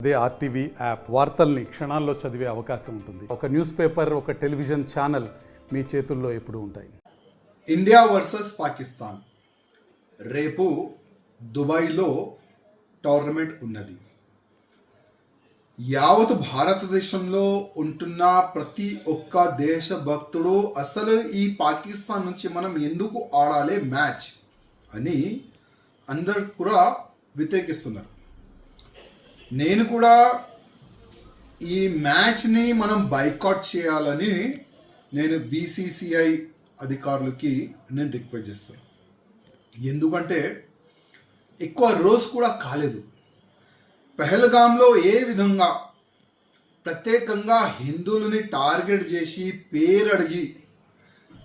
అదే RTV app వార్తల్ని క్షణాల్లో చదివే అవకాశం ఉంటుంది. ఒక న్యూస్ పేపర్, ఒక టెలివిజన్ ఛానల్ మీ చేతుల్లో ఎప్పుడూ ఉంటాయి. ఇండియా వర్సెస్ పాకిస్తాన్ రేపు దుబాయ్లో టోర్నమెంట్ ఉన్నది. యావత్ భారతదేశంలో ఉంటున్న ప్రతి ఒక్క దేశభక్తుడు అసలు ఈ పాకిస్తాన్ నుంచి మనం ఎందుకు ఆడాలి మ్యాచ్ అని అందరు కూడా వ్యతిరేకిస్తున్నారు. నేను కూడా ఈ మ్యాచ్ని మనం బైకాట్ చేయాలని నేను బీసీసీఐ అధికారులకి నేను రిక్వెస్ట్ చేస్తున్నాను. ఎందుకంటే ఎక్కువ రోజు కూడా కాలేదు. పెహల్గాంలో ఏ విధంగా ప్రత్యేకంగా హిందువులని టార్గెట్ చేసి పేరు అడిగి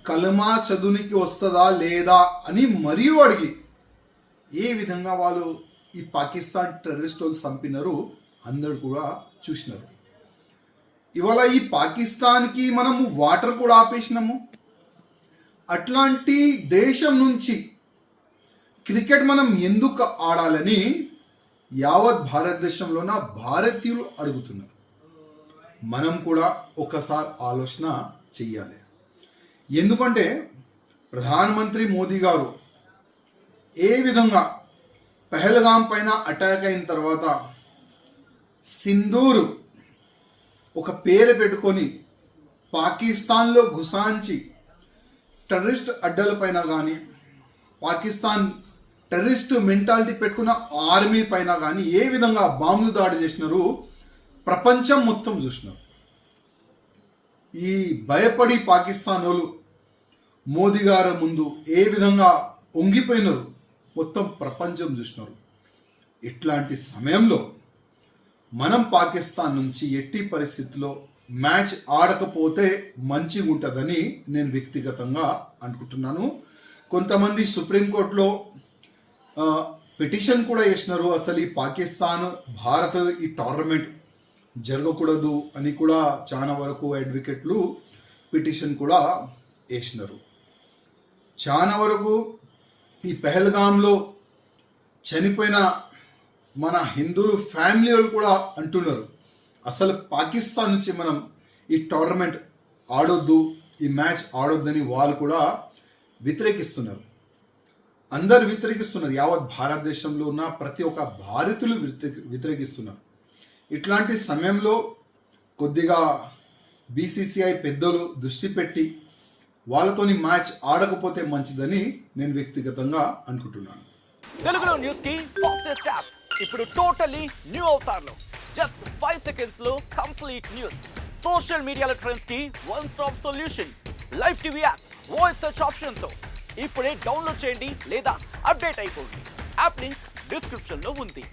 కలమా చదువునికి వస్తుందా లేదా అని మరియు అడిగి ఏ విధంగా వాళ్ళు ఈ పాకిస్తాన్ టెర్రరిస్ట్ వాళ్ళు చంపినారు అందరూ కూడా చూసినారు. ఇవాళ ఈ పాకిస్తాన్కి మనము వాటర్ కూడా ఆపేసినాము. అట్లాంటి దేశం నుంచి క్రికెట్ మనం ఎందుకు ఆడాలని యావత్ భారతదేశంలో ఉన్న భారతీయులు అడుగుతున్నారు. మనం కూడా ఒకసారి ఆలోచన చెయ్యాలి. ఎందుకంటే ప్రధానమంత్రి మోదీ గారు ఏ విధంగా పెహల్గాం పైన అటాక్ అయిన తర్వాత సింధూర్ ఒక పేరు పెట్టుకొని పాకిస్తాన్లో గుసాంచి టెర్రరిస్ట్ అడ్డల పైన కానీ పాకిస్తాన్ టెర్రరిస్ట్ మెంటాలిటీ పెట్టుకున్న ఆర్మీ పైన కానీ ఏ విధంగా బాంబులు దాడి చేసినారు ప్రపంచం మొత్తం చూసినారు. ఈ భయపడి పాకిస్తాన్ వాళ్ళు మోదీ గారి ముందు ఏ విధంగా వంగిపోయినారు మొత్తం ప్రపంచం చూసినారు. ఇట్లాంటి సమయంలో మనం పాకిస్తాన్ నుంచి ఎట్టి పరిస్థితుల్లో మ్యాచ్ ఆడకపోతే మంచిగా ఉంటుందని నేను వ్యక్తిగతంగా అనుకుంటున్నాను. కొంతమంది సుప్రీంకోర్టులో పిటిషన్ కూడా వేసినారు. అసలు ఈ పాకిస్తాన్ భారత్ ఈ టోర్నమెంట్ జరగకూడదు అని కూడా చాలా వరకు అడ్వకేట్లు పిటిషన్ కూడా వేసినారు. చాలా వరకు ఈ పెహల్గాంలో చనిపోయిన మన హిందువులు ఫ్యామిలీ వాళ్ళు కూడా అంటున్నారు అసలు పాకిస్తాన్ నుంచి మనం ఈ టోర్నమెంట్ ఆడొద్దు, ఈ మ్యాచ్ ఆడొద్దని వాళ్ళు కూడా వ్యతిరేకిస్తున్నారు. అందరు వ్యతిరేకిస్తున్నారు. యావత్ భారతదేశంలో ఉన్న ప్రతి ఒక్క భారతీయులు వ్యతిరేకిస్తున్నారు. ఇట్లాంటి సమయంలో కొద్దిగా బీసీసీఐ పెద్దలు దృష్టి పెట్టి వాళ్ళతోని మ్యాచ్ ఆడకపోతే మంచిదని నేను వ్యక్తిగతంగా అనుకుంటున్నాను. తెలుగులో న్యూస్ కి ఫాస్టెస్ట్ యాప్ ఇప్పుడు టోటల్లీ న్యూ అవతార్లో జస్ట్ 5 seconds లో కంప్లీట్ న్యూస్. సోషల్ మీడియాలో ట్రెండ్స్ కి one stop solution. Live TV app voice search option తో ఇప్పుడే డౌన్లోడ్ చేయండి లేదా అప్డేట్ అయిపోండి. యాప్ లింక్ డిస్క్రిప్షన్ లో ఉంది.